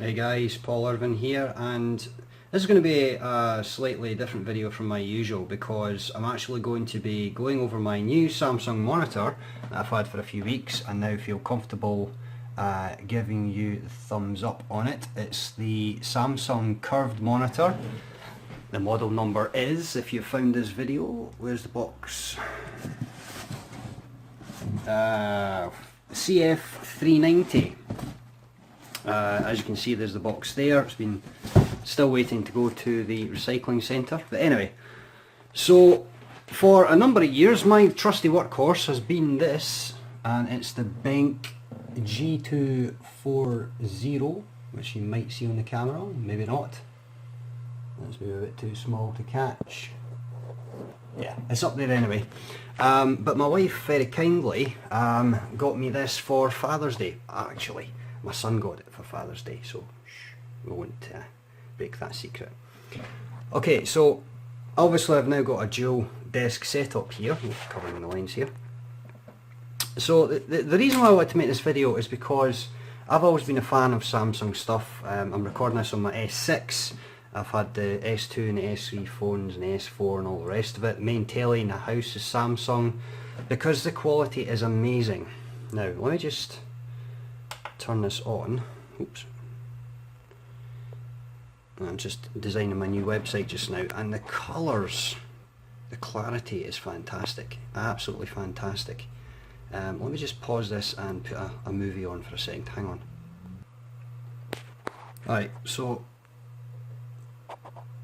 Hey guys, Paul Irvin here, and this is going to be a slightly different video from my usual because I'm actually going to be going over my new Samsung monitor that I've had for a few weeks and now feel comfortable giving you the thumbs up on it. It's the Samsung curved monitor. The model number is, if you found this video, where's the box? CF390. As you can see, there's the box there. It's been still waiting to go to the recycling centre. But anyway, so for a number of years my trusty workhorse has been this, and it's the Benk G240, which you might see on the camera, maybe not. That's maybe a bit too small to catch. Yeah, it's up there anyway. But my wife very kindly got me this for Father's Day, actually. My son got it for Father's Day, so we won't break that secret. Okay, so obviously I've now got a dual desk setup here, covering the lines here. So the reason why I wanted to make this video is because I've always been a fan of Samsung stuff. I'm recording this on my S6. I've had the S2 and the S3 phones and the S4 and all the rest of it. Main telly in the house is Samsung because the quality is amazing. Now let me just turn this on. Oops. I'm just designing my new website just now, and the colours, the clarity is fantastic, absolutely fantastic. Let me just pause this and put a movie on for a second, hang on. Alright, so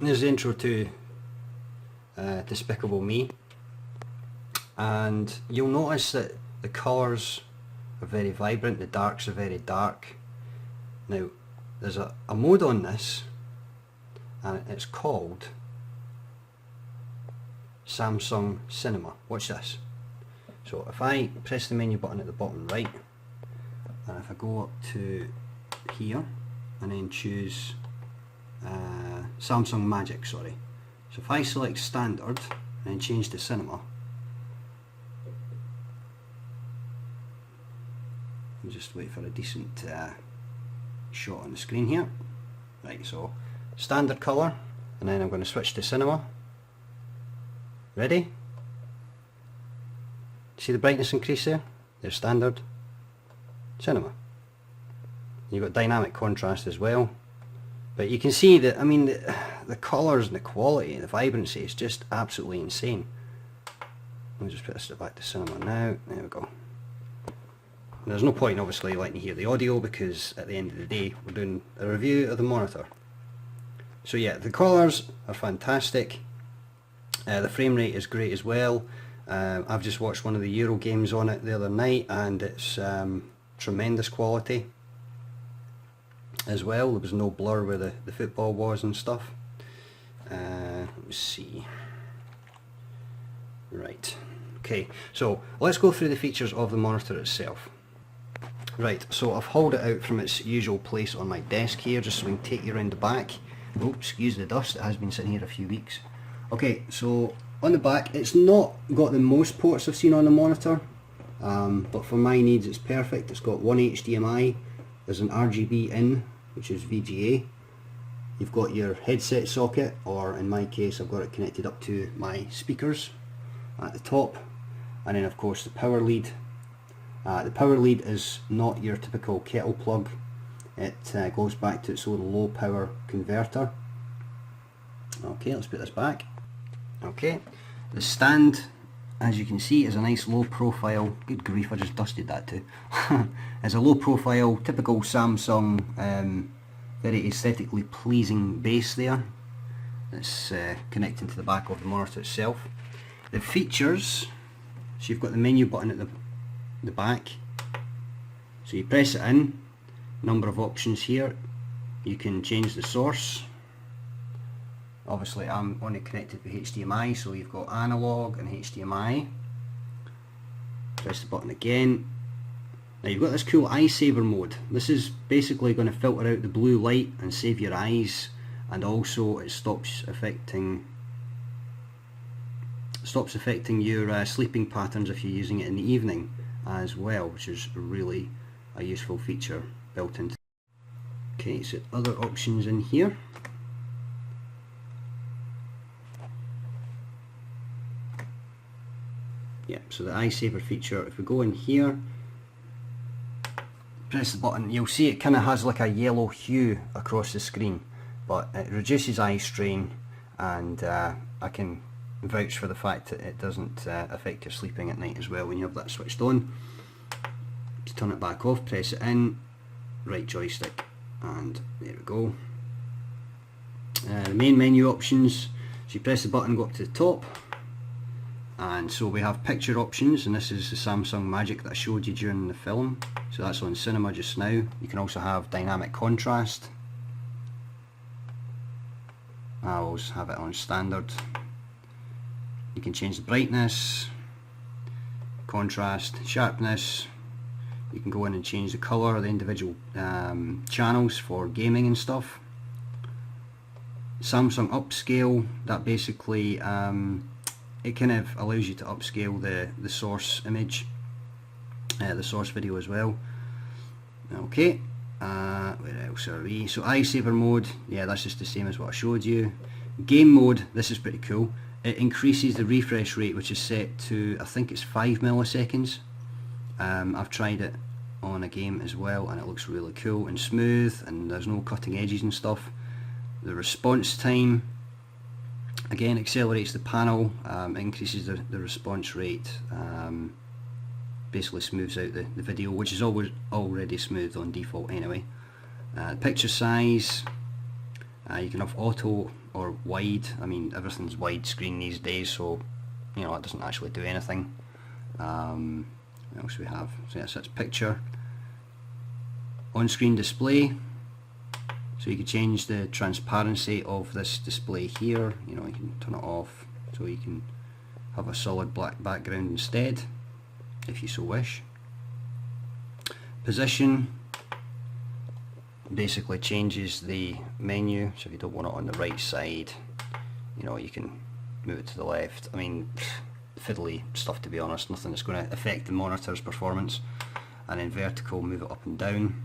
there's the intro to Despicable Me, and you'll notice that the colours are very vibrant, the darks are very dark. Now there's a mode on this and it's called Samsung Cinema. Watch this. So if I press the menu button at the bottom right, and if I go up to here and then choose Samsung Magic, sorry. So if I select standard and then change to cinema, just wait for a decent shot on the screen here. Right, so standard colour, and then I'm going to switch to cinema. Ready? See the brightness increase there? There's standard, cinema. You've got dynamic contrast as well, but you can see that, I mean, the colours and the quality and the vibrancy is just absolutely insane. Let me just put this back to cinema now. There we go. There's no point obviously letting you hear the audio because at the end of the day we're doing a review of the monitor. So yeah, the colours are fantastic, the frame rate is great as well. I've just watched one of the Euro games on it the other night and it's tremendous quality as well. There was no blur where the football was and stuff. Let's see. Right, okay, so let's go through the features of the monitor itself. Right, so I've hauled it out from its usual place on my desk here just so we can take you around the back. Oh, excuse the dust, it has been sitting here a few weeks. Okay, so on the back, it's not got the most ports I've seen on the monitor, but for my needs it's perfect. It's got one HDMI, there's an RGB in, which is VGA. You've got your headset socket, or in my case I've got it connected up to my speakers at the top, and then of course the power lead. The power lead is not your typical kettle plug. It goes back to its own low power converter. Okay, let's put this back. Okay, the stand, as you can see, is a nice low profile. Good grief, I just dusted that too. It's a low profile, typical Samsung, very aesthetically pleasing base there. It's connecting to the back of the monitor itself. The features, so you've got the menu button at the back, so you press it in, number of options here. You can change the source. Obviously I'm only connected with HDMI, so you've got analog and HDMI. Press the button again. Now you've got this cool eye saver mode. This is basically going to filter out the blue light and save your eyes, and also it stops affecting your sleeping patterns if you're using it in the evening as well, which is really a useful feature built into. Okay, so other options in here. Yeah, so the eye saver feature, if we go in here, press the button, you'll see it kind of has like a yellow hue across the screen, but it reduces eye strain, and I can vouch for the fact that it doesn't affect your sleeping at night as well when you have that switched on. To turn it back off, press it in, right joystick, and there we go. The main menu options, so you press the button, go up to the top, and so we have picture options, and this is the Samsung Magic that I showed you during the film, so that's on cinema just now. You can also have dynamic contrast. I always have it on standard. You can change the brightness, contrast, sharpness. You can go in and change the colour of the individual channels for gaming and stuff. Samsung upscale, that basically it kind of allows you to upscale the source image, the source video as well. Okay, where else are we? So eye saver mode, yeah, that's just the same as what I showed you. Game mode, this is pretty cool. It increases the refresh rate, which is set to, I think it's 5 milliseconds. I've tried it on a game as well, and it looks really cool and smooth, and there's no cutting edges and stuff. The response time, again, accelerates the panel, increases the response rate, basically smooths out the video, which is already smooth on default anyway. Picture size, you can have auto or wide. I mean, everything's widescreen these days, so you know, it doesn't actually do anything. What else we have? So yes, that's picture. On-screen display, so you can change the transparency of this display here. You know, you can turn it off so you can have a solid black background instead, if you so wish. Position basically changes the menu, so if you don't want it on the right side, you know, you can move it to the left. I mean, fiddly stuff, to be honest, nothing that's going to affect the monitor's performance. And then vertical, move it up and down.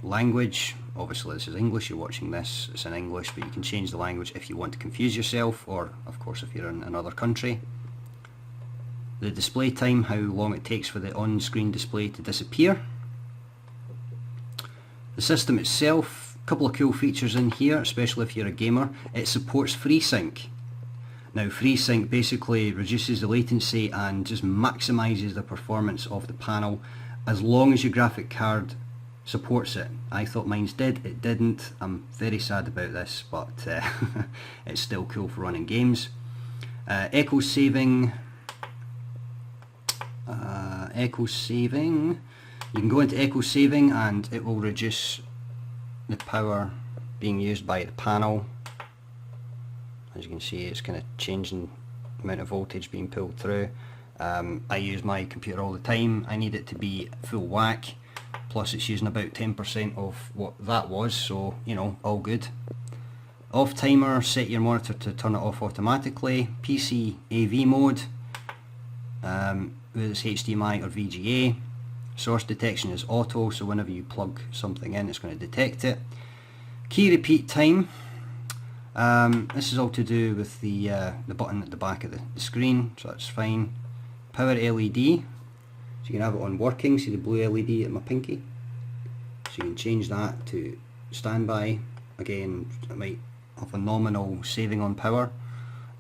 Language, obviously this is English, you're watching this, it's in English, but you can change the language if you want to confuse yourself, or of course if you're in another country. The display time, how long it takes for the on-screen display to disappear. The system itself, a couple of cool features in here, especially if you're a gamer. It supports FreeSync. Now FreeSync basically reduces the latency and just maximises the performance of the panel, as long as your graphic card supports it. I thought mine's did, it didn't. I'm very sad about this, but it's still cool for running games. Echo saving. You can go into echo saving and it will reduce the power being used by the panel. As you can see, it's kind of changing the amount of voltage being pulled through. I use my computer all the time. I need it to be full whack, plus it's using about 10% of what that was, so you know, all good. Off timer, set your monitor to turn it off automatically. PC AV mode, whether it's HDMI or VGA. Source detection is auto, so whenever you plug something in, it's going to detect it. Key repeat time. This is all to do with the button at the back of the screen, so that's fine. Power LED, so you can have it on working, see the blue LED at my pinky. So you can change that to standby. Again, it might have a nominal saving on power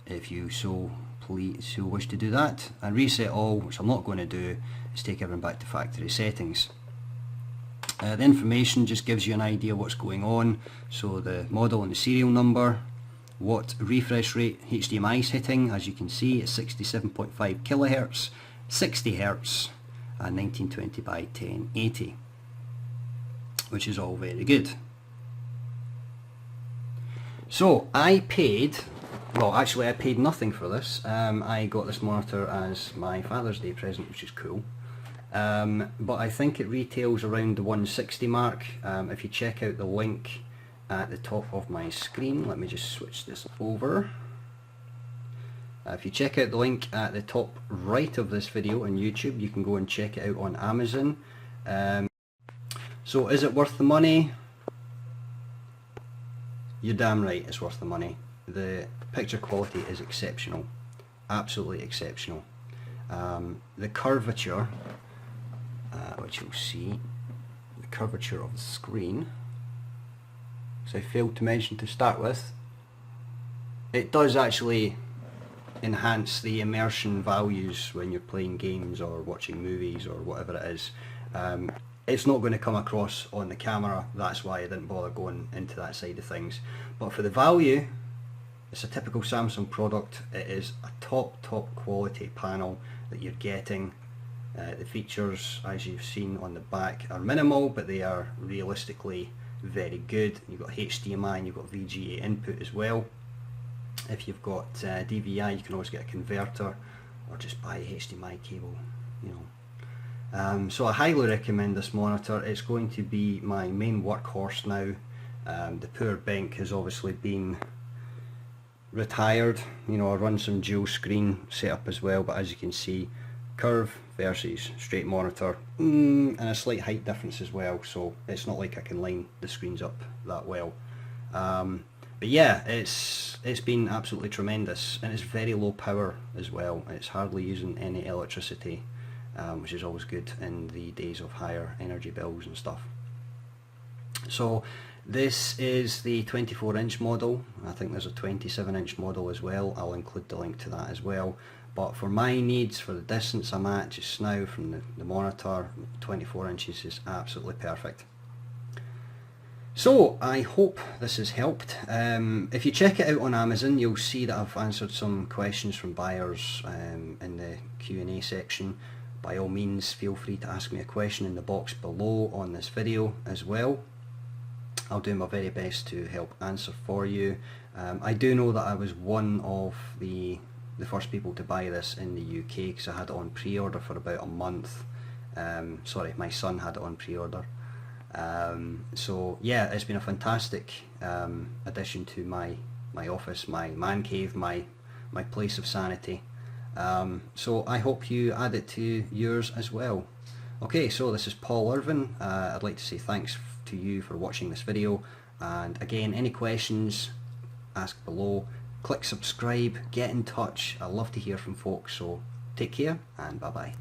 if you so wish to do that. And reset all, which I'm not going to do, is take everything back to factory settings. The information just gives you an idea what's going on, so the model and the serial number, what refresh rate HDMI is hitting. As you can see, it's 67.5 kHz, 60 Hz, and 1920 by 1080, which is all very good. So I paid, well actually I paid nothing for this. I got this monitor as my Father's Day present, which is cool. But I think it retails around the 160 mark. If you check out the link at the top of my screen, let me just switch this over. If you check out the link at the top right of this video on YouTube, you can go and check it out on Amazon. So is it worth the money? You're damn right it's worth the money. The picture quality is exceptional, absolutely exceptional. The curvature, which you'll see, the curvature of the screen, as I failed to mention to start with, it does actually enhance the immersion values when you're playing games or watching movies or whatever it is. It's not going to come across on the camera, that's why I didn't bother going into that side of things. But for the value, it's a typical Samsung product. It is a top quality panel that you're getting. The features, as you've seen on the back, are minimal, but they are realistically very good. You've got HDMI and you've got VGA input as well. If you've got DVI, you can always get a converter or just buy a HDMI cable, you know. So I highly recommend this monitor. It's going to be my main workhorse now. The poor Benk has obviously been retired. You know, I run some dual screen setup as well, but as you can see, curve versus straight monitor, and a slight height difference as well, so it's not like I can line the screens up that well. But yeah, it's been absolutely tremendous, and it's very low power as well. It's hardly using any electricity, which is always good in the days of higher energy bills and stuff. So this is the 24-inch model. I think there's a 27-inch model as well. I'll include the link to that as well. But for my needs, for the distance I'm at just now from the monitor, 24 inches is absolutely perfect. So I hope this has helped. If you check it out on Amazon, you'll see that I've answered some questions from buyers in the Q&A section. By all means, feel free to ask me a question in the box below on this video as well. I'll do my very best to help answer for you. I do know that I was one of the first people to buy this in the UK, because I had it on pre-order for about a month. Sorry, my son had it on pre-order. So yeah, it's been a fantastic addition to my office, my man cave, my place of sanity. So I hope you add it to yours as well. Okay, so this is Paul Irvin. I'd like to say thanks to you for watching this video, and again, any questions, ask below. Click subscribe, get in touch. I love to hear from folks, so take care and bye bye.